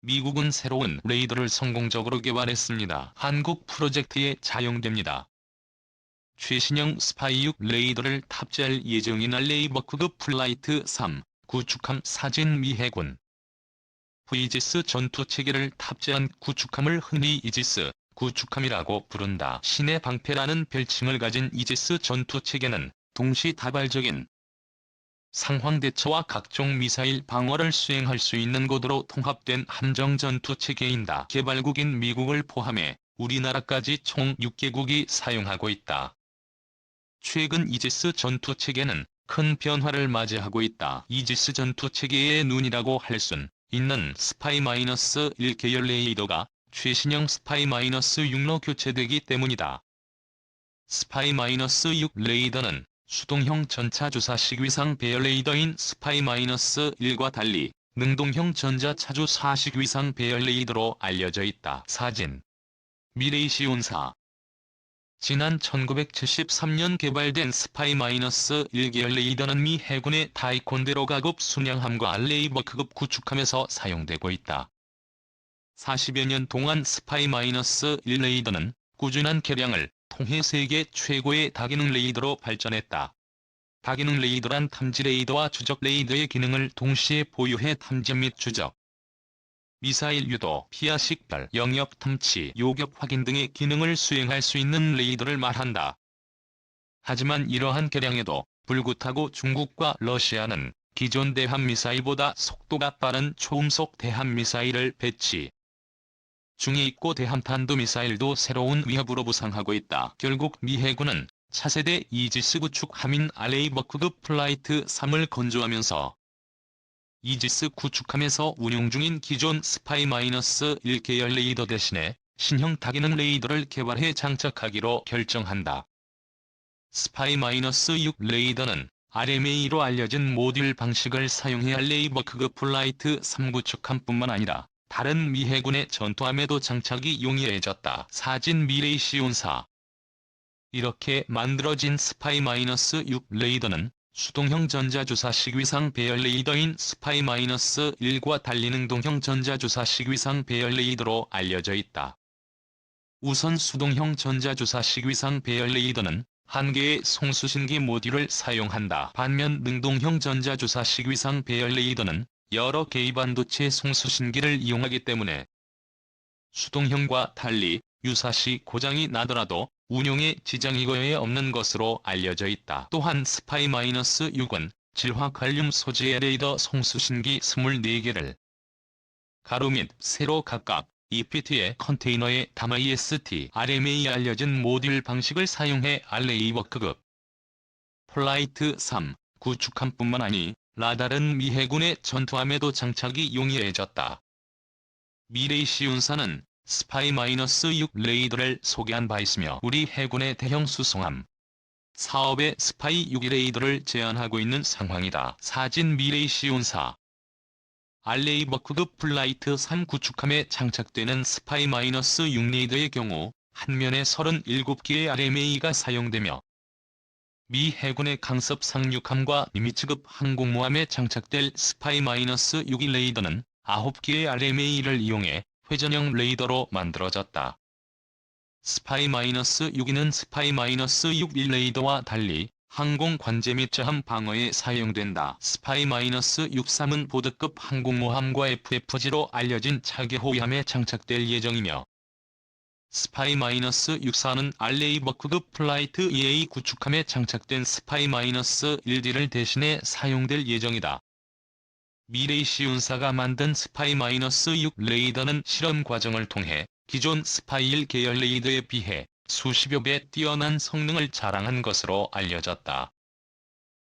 미국은 새로운 레이더를 성공적으로 개발했습니다. 한국 프로젝트에 차용됩니다. 최신형 스파이-6 레이더를 탑재할 예정인 알레이버크급 플라이트 3 구축함 사진 미 해군 이지스 전투체계를 탑재한 구축함을 흔히 이지스 구축함이라고 부른다. 신의 방패라는 별칭을 가진 이지스 전투체계는 동시다발적인 상황 대처와 각종 미사일 방어를 수행할 수 있는 고도로 통합된 함정 전투체계인다. 개발국인 미국을 포함해 우리나라까지 총 6개국이 사용하고 있다. 최근 이지스 전투체계는 큰 변화를 맞이하고 있다. 이지스 전투체계의 눈이라고 할 순 있는 스파이-1 계열 레이더가 최신형 스파이-6로 교체되기 때문이다. 스파이-6 레이더는 수동형 전차주사식 위상 배열 레이더인 스파이-1과 달리 능동형 전자차주사식 위상 배열 레이더로 알려져 있다. 사진 미레이시온사 지난 1973년 개발된 스파이-1 계열 레이더는 미 해군의 타이콘데로가급 순양함과 알레이버크급 구축함에서 사용되고 있다. 40여 년 동안 스파이-1 레이더는 꾸준한 개량을 통해 세계 최고의 다기능 레이더로 발전했다. 다기능 레이더란 탐지 레이더와 추적 레이더의 기능을 동시에 보유해 탐지 및 추적, 미사일 유도, 피하 식별, 영역 탐지, 요격 확인 등의 기능을 수행할 수 있는 레이더를 말한다. 하지만 이러한 개량에도 불구하고 중국과 러시아는 기존 대함미사일보다 속도가 빠른 초음속 대함미사일을 배치 중에 있고 대함탄도미사일도 새로운 위협으로 부상하고 있다. 결국 미 해군은 차세대 이지스 구축함인 알레이버크급 플라이트 3을 건조하면서 이지스 구축함에서 운용 중인 기존 스파이-1 계열 레이더 대신에 신형 다기능 레이더를 개발해 장착하기로 결정한다. 스파이-6 레이더는 RMA로 알려진 모듈 방식을 사용해 알레이버크급 플라이트 3 구축함뿐만 아니라 다른 미 해군의 전투함에도 장착이 용이해졌다. 사진 미레이시온사 이렇게 만들어진 스파이-6 레이더는 수동형 전자주사식 위상 배열 레이더인 스파이-1과 달리 능동형 전자주사식 위상 배열 레이더로 알려져 있다. 우선 수동형 전자주사식 위상 배열 레이더는 한 개의 송수신기 모듈을 사용한다. 반면 능동형 전자주사식 위상 배열 레이더는 여러 개의 반도체 송수신기를 이용하기 때문에 수동형과 달리 유사시 고장이 나더라도 운용에 지장이 거의 없는 것으로 알려져 있다. 또한 스파이-6은 질화 칼륨 소재의 레이더 송수신기 24개를 가로 및 세로 각각 2피트의 컨테이너에 담아 EST, RMA 알려진 모듈 방식을 사용해 알레이버크급 플라이트 3 구축함뿐만 아니 라다른 미 해군의 전투함에도 장착이 용이해졌다. 미레이시온사는 스파이-6 레이더를 소개한 바 있으며 우리 해군의 대형 수송함 사업에 스파이-6 레이더를 제안하고 있는 상황이다. 사진 미레이시온사 알레이버크급 플라이트 3 구축함에 장착되는 스파이-6 레이더의 경우 한 면에 37개의 RMA가 사용되며 미 해군의 강습 상륙함과 니미츠급 항공모함에 장착될 스파이-6 레이더는 9개의 RMA를 이용해 회전형 레이더로 만들어졌다. 스파이-6는 스파이-6 레이더와 달리 항공 관제 및 저함 방어에 사용된다. 스파이-6-3은 보드급 항공모함과 FFG로 알려진 차계 호위함에 장착될 예정이며 스파이-6-4는 알레이버크급 플라이트 EA 구축함에 장착된 스파이-1D를 대신해 사용될 예정이다. 미레이시온사가 만든 스파이-6 레이더는 실험 과정을 통해 기존 스파이-1 계열 레이더에 비해 수십여 배 뛰어난 성능을 자랑한 것으로 알려졌다.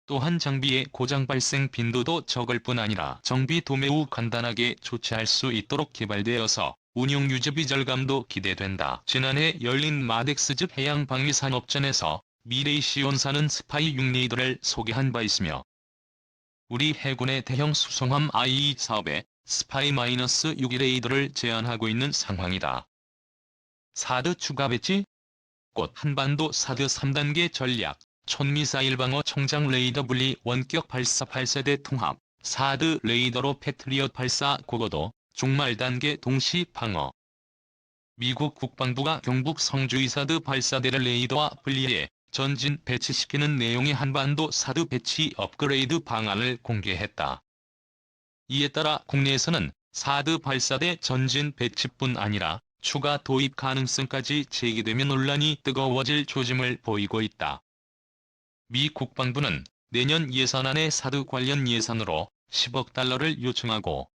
또한 장비의 고장 발생 빈도도 적을 뿐 아니라 정비도 매우 간단하게 조치할 수 있도록 개발되어서 운용 유지비 절감도 기대된다. 지난해 열린 마덱스 즉 해양방위산업전에서 미레이시온사는 스파이-6 레이더를 소개한 바 있으며 우리 해군의 대형 수송함 IE 사업에 스파이-6 레이더를 제안하고 있는 상황이다. 사드 추가 배치? 곧 한반도 사드 3단계 전략, 촌미사일 방어 총장 레이더 분리 원격 발사 8세대 통합, 사드 레이더로 패트리엇 발사 고고도, 종말 단계 동시 방어. 미국 국방부가 경북 성주의 사드 발사대를 레이더와 분리해 전진 배치시키는 내용의 한반도 사드 배치 업그레이드 방안을 공개했다. 이에 따라 국내에서는 사드 발사대 전진 배치뿐 아니라 추가 도입 가능성까지 제기되며 논란이 뜨거워질 조짐을 보이고 있다. 미 국방부는 내년 예산안에 사드 관련 예산으로 10억 달러를 요청하고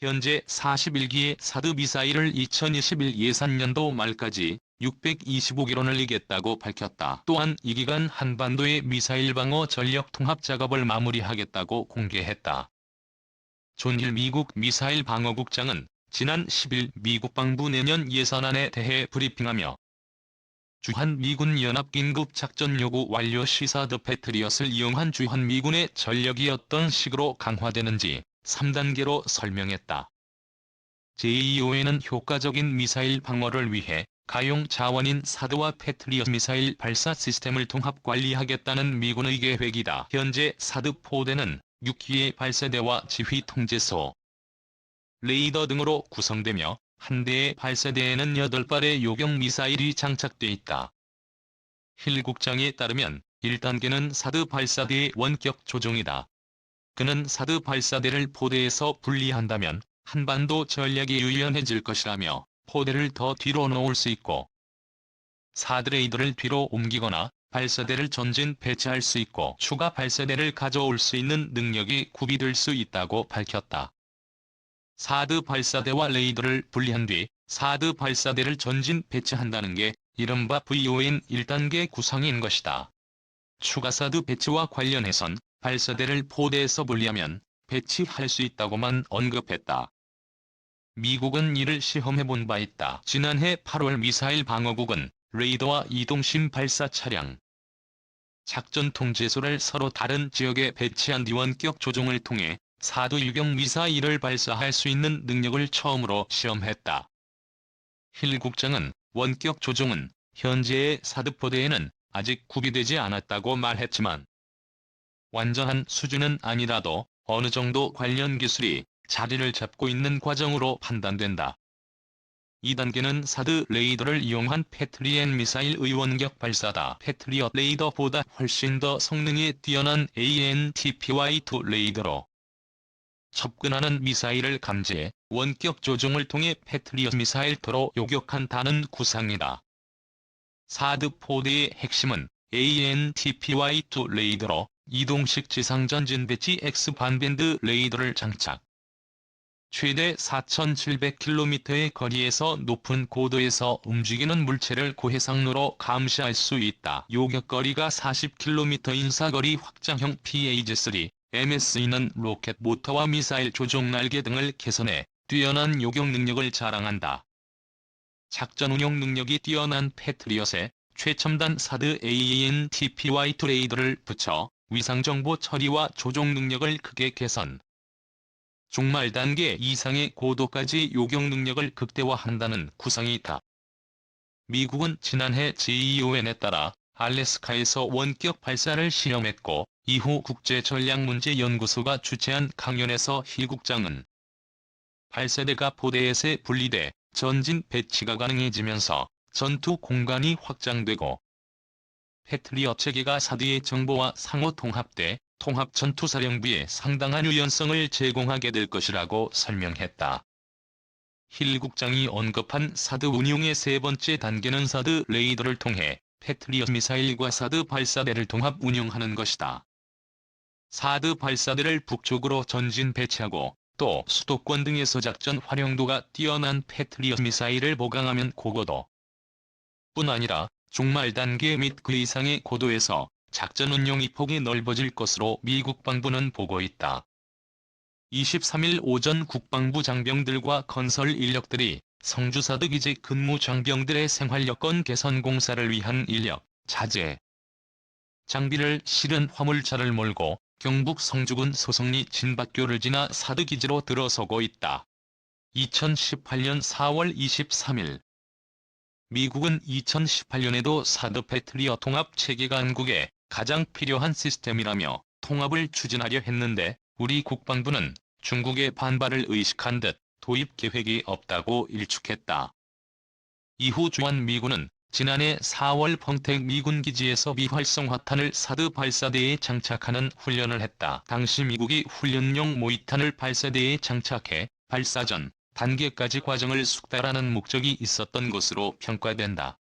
현재 41기의 사드 미사일을 2021 예산년도 말까지 625기로 늘리겠다고 밝혔다. 또한 이 기간 한반도의 미사일 방어 전력 통합 작업을 마무리하겠다고 공개했다. 존 힐 미국 미사일 방어국장은 지난 10일 미 국방부 내년 예산안에 대해 브리핑하며 주한미군 연합긴급작전 요구 완료 시 사드 패트리엇을 이용한 주한미군의 전력이 어떤 식으로 강화되는지 3단계로 설명했다. 제2ON은 효과적인 미사일 방어를 위해 가용 자원인 사드와 패트리엇 미사일 발사 시스템을 통합 관리하겠다는 미군의 계획이다. 현재 사드 포대는 6기의 발사대와 지휘 통제소, 레이더 등으로 구성되며 한 대의 발사대에는 8발의 요격 미사일이 장착돼 있다. 힐 국장에 따르면 1단계는 사드 발사대의 원격 조종이다. 그는 사드 발사대를 포대에서 분리한다면 한반도 전략이 유연해질 것이라며 포대를 더 뒤로 놓을 수 있고 사드 레이더를 뒤로 옮기거나 발사대를 전진 배치할 수 있고 추가 발사대를 가져올 수 있는 능력이 구비될 수 있다고 밝혔다. 사드 발사대와 레이더를 분리한 뒤 사드 발사대를 전진 배치한다는 게 이른바 VON 1단계 구성인 것이다. 추가 사드 배치와 관련해선 발사대를 포대에서 분리하면 배치할 수 있다고만 언급했다. 미국은 이를 시험해본 바 있다. 지난해 8월 미사일 방어국은 레이더와 이동심 발사 차량, 작전 통제소를 서로 다른 지역에 배치한 뒤 원격 조종을 통해 사드 유격 미사일을 발사할 수 있는 능력을 처음으로 시험했다. 힐 국장은 원격 조종은 현재의 사드 포대에는 아직 구비되지 않았다고 말했지만 완전한 수준은 아니라도 어느 정도 관련 기술이 자리를 잡고 있는 과정으로 판단된다. 2단계는 사드 레이더를 이용한 패트리엇 미사일의 원격 발사다. 패트리엇 레이더보다 훨씬 더 성능이 뛰어난 ANTPY2 레이더로 접근하는 미사일을 감지해 원격 조종을 통해 패트리엇 미사일터로 요격한다는 구상이다. 사드 포대의 핵심은 ANTPY2 레이더로 이동식 지상전진 배치 X반밴드 레이더를 장착. 최대 4,700km의 거리에서 높은 고도에서 움직이는 물체를 고해상로로 감시할 수 있다. 요격거리가 40km인 사거리 확장형 PAJ-3, MSE는 로켓 모터와 미사일 조종 날개 등을 개선해 뛰어난 요격 능력을 자랑한다. 작전 운용 능력이 뛰어난 패트리엇에 최첨단 사드 ANTPY2 레이더를 붙여 위상정보 처리와 조종 능력을 크게 개선. 종말 단계 이상의 고도까지 요격 능력을 극대화한다는 구상이 있다. 미국은 지난해 제2ON에 따라 알래스카에서 원격 발사를 시험했고 이후 국제전략문제연구소가 주최한 강연에서 힐 국장은 발사대가 포대에서 분리돼 전진 배치가 가능해지면서 전투 공간이 확장되고 패트리엇 체계가 사드의 정보와 상호 통합돼 통합전투사령부에 상당한 유연성을 제공하게 될 것이라고 설명했다. 힐 국장이 언급한 사드 운용의 세 번째 단계는 사드 레이더를 통해 패트리엇 미사일과 사드 발사대를 통합 운용하는 것이다. 사드 발사대를 북쪽으로 전진 배치하고 또 수도권 등에서 작전 활용도가 뛰어난 패트리엇 미사일을 보강하면 고고도 뿐 아니라 종말 단계 및 그 이상의 고도에서 작전 운용이 폭이 넓어질 것으로 미 국방부는 보고 있다. 23일 오전 국방부 장병들과 건설 인력들이 성주사드 기지 근무 장병들의 생활 여건 개선 공사를 위한 인력, 자재, 장비를 실은 화물차를 몰고 경북 성주군 소성리 진밭교를 지나 사드 기지로 들어서고 있다. 2018년 4월 23일 미국은 2018년에도 사드 패트리엇 통합 체계가 한국에 가장 필요한 시스템이라며 통합을 추진하려 했는데 우리 국방부는 중국의 반발을 의식한 듯 도입 계획이 없다고 일축했다. 이후 주한미군은 지난해 4월 평택 미군 기지에서 비활성화탄을 사드 발사대에 장착하는 훈련을 했다. 당시 미국이 훈련용 모의탄을 발사대에 장착해 발사 전 단계까지 과정을 숙달하는 목적이 있었던 것으로 평가된다.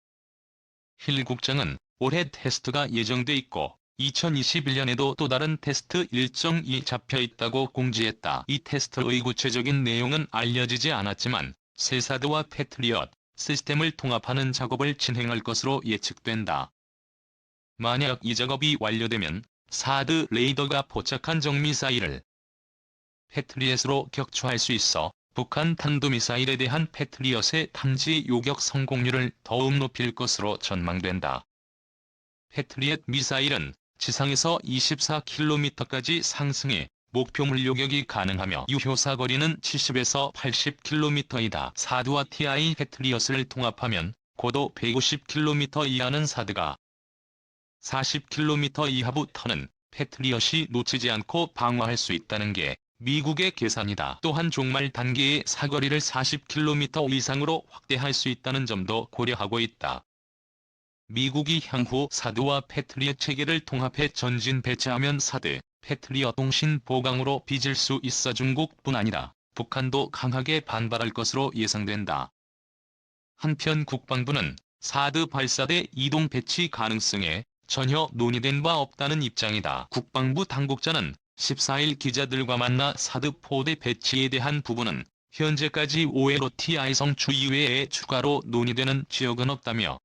힐 국장은 올해 테스트가 예정돼 있고 2021년에도 또 다른 테스트 일정이 잡혀 있다고 공지했다. 이 테스트의 구체적인 내용은 알려지지 않았지만 새 사드와 패트리엇 시스템을 통합하는 작업을 진행할 것으로 예측된다. 만약 이 작업이 완료되면 사드 레이더가 포착한 정미사일을 패트리엇으로 격추할 수 있어 북한 탄도미사일에 대한 패트리엇의 탐지 요격 성공률을 더욱 높일 것으로 전망된다. 패트리엇 미사일은 지상에서 24km까지 상승해 목표물 요격이 가능하며 유효사거리는 70에서 80km이다. 사드와 TI 패트리엇을 통합하면 고도 150km 이하는 사드가 40km 이하부터는 패트리엇이 놓치지 않고 방어할 수 있다는 게 미국의 계산이다. 또한 종말 단계의 사거리를 40km 이상으로 확대할 수 있다는 점도 고려하고 있다. 미국이 향후 사드와 패트리엇 체계를 통합해 전진 배치하면 사드, 패트리엇 통신 보강으로 빚을 수 있어 중국뿐 아니라 북한도 강하게 반발할 것으로 예상된다. 한편 국방부는 사드 발사대 이동 배치 가능성에 전혀 논의된 바 없다는 입장이다. 국방부 당국자는 14일 기자들과 만나 사드 포대 배치에 대한 부분은 현재까지 5회로 TI성 주 이외에 추가로 논의되는 지역은 없다며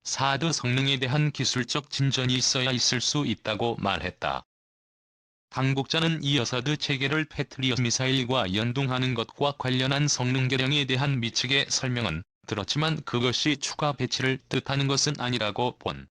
사드 성능에 대한 기술적 진전이 있어야 있을 수 있다고 말했다. 당국자는 이어 사드 체계를 패트리엇 미사일과 연동하는 것과 관련한 성능 개량에 대한 미측의 설명은 들었지만 그것이 추가 배치를 뜻하는 것은 아니라고 본.